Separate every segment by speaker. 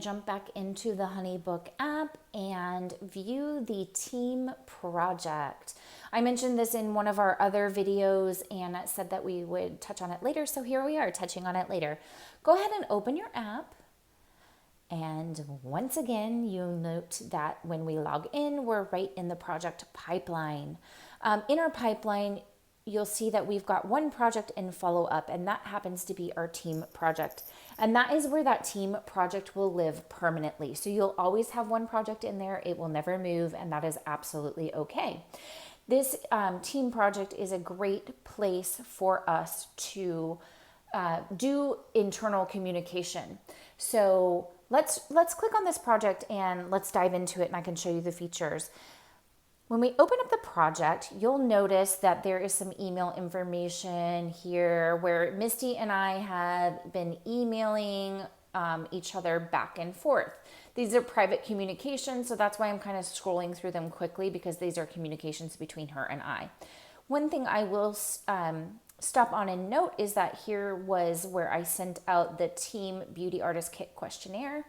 Speaker 1: jump back into the HoneyBook app and view the team project. I mentioned this in one of our other videos and said that we would touch on it later, so here we are touching on it later. Go ahead and open your app. And once again, you'll note that when we log in, we're right in the project pipeline. In our pipeline, you'll see that we've got one project in follow-up, and that happens to be our team project. And that is where that team project will live permanently. So you'll always have one project in there. It will never move, and that is absolutely okay. This team project is a great place for us to do internal communication. So let's click on this project and let's dive into it, and I can show you the features. When we open up the project, you'll notice that there is some email information here where Misty and I have been emailing each other back and forth. These are private communications, so that's why I'm kind of scrolling through them quickly, because these are communications between her and I. One thing I will stop on and note is that here was where I sent out the Team Beauty Artist Kit questionnaire.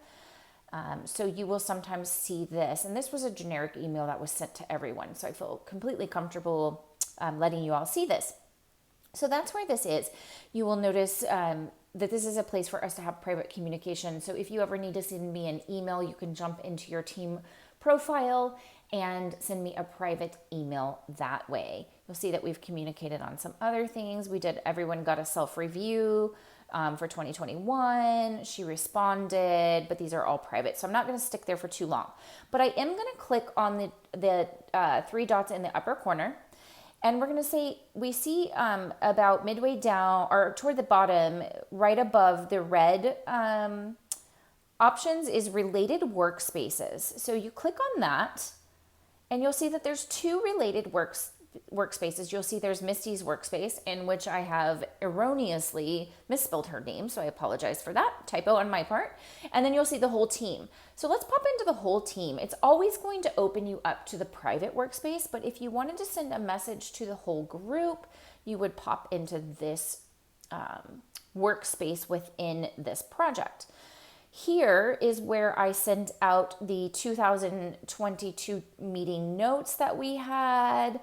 Speaker 1: So you will sometimes see this, and this was a generic email that was sent to everyone. So I feel completely comfortable letting you all see this. So that's where this is. You will notice that this is a place for us to have private communication. So if you ever need to send me an email, you can jump into your team profile and send me a private email that way. You'll see that we've communicated on some other things. Everyone got a self-review for 2021. She responded, but these are all private. So I'm not going to stick there for too long. But I am going to click on the three dots in the upper corner. And we're going to say, we see about midway down or toward the bottom, right above the red options is related workspaces. So you click on that and you'll see that there's two related workspaces. You'll see there's Misty's workspace, in which I have erroneously misspelled her name, so I apologize for that typo on my part. And then you'll see the whole team. So let's pop into the whole team. It's always going to open you up to the private workspace, but if you wanted to send a message to the whole group, you would pop into this workspace within this project. Here is where I sent out the 2022 meeting notes that we had.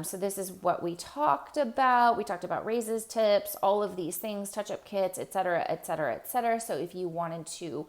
Speaker 1: So this is what we talked about. We talked about raises, tips, all of these things, touch-up kits, et cetera, et cetera, et cetera. So if you wanted to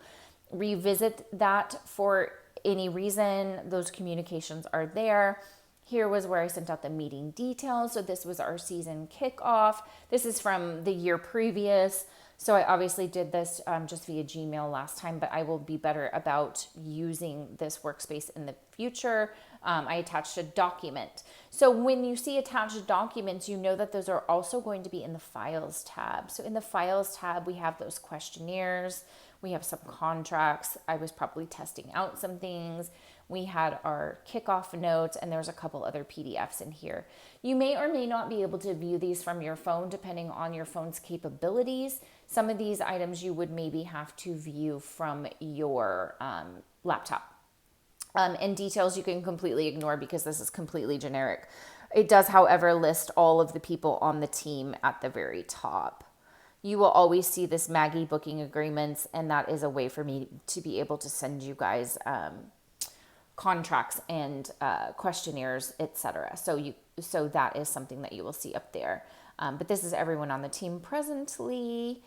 Speaker 1: revisit that for any reason, those communications are there. Here was where I sent out the meeting details. So this was our season kickoff. This is from the year previous. So I obviously did this just via Gmail last time, but I will be better about using this workspace in the future. I attached a document. So when you see attached documents, you know that those are also going to be in the Files tab. So in the Files tab, we have those questionnaires. We have some contracts. I was probably testing out some things. We had our kickoff notes, and there's a couple other PDFs in here. You may or may not be able to view these from your phone, depending on your phone's capabilities. Some of these items you would maybe have to view from your laptop. And details you can completely ignore because this is completely generic. It does, however, list all of the people on the team at the very top. You will always see this Maggie booking agreements, and that is a way for me to be able to send you guys contracts and questionnaires, etc. So that is something that you will see up there. But this is everyone on the team presently.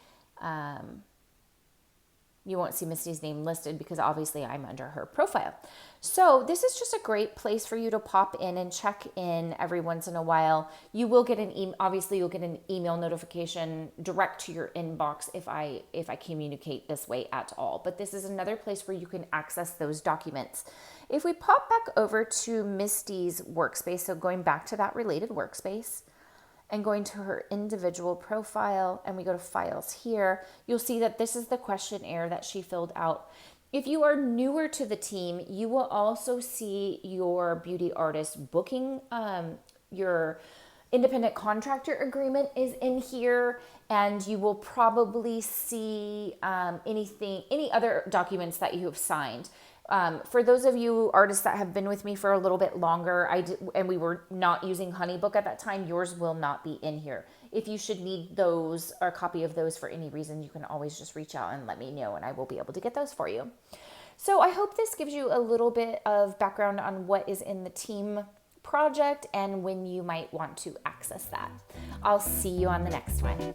Speaker 1: You won't see Misty's name listed because obviously I'm under her profile. So this is just a great place for you to pop in and check in every once in a while. You will get obviously you'll get an email notification direct to your inbox if I communicate this way at all. But this is another place where you can access those documents. If we pop back over to Misty's workspace, so going back to that related workspace, and going to her individual profile, and we go to files here, you'll see that this is the questionnaire that she filled out. If you are newer to the team, you will also see your beauty artist booking, your independent contractor agreement is in here, and you will probably see any other documents that you have signed. For those of you artists that have been with me for a little bit longer, and we were not using HoneyBook at that time, yours will not be in here. If you should need those or a copy of those for any reason, you can always just reach out and let me know, and I will be able to get those for you. So I hope this gives you a little bit of background on what is in the team project and when you might want to access that. I'll see you on the next one.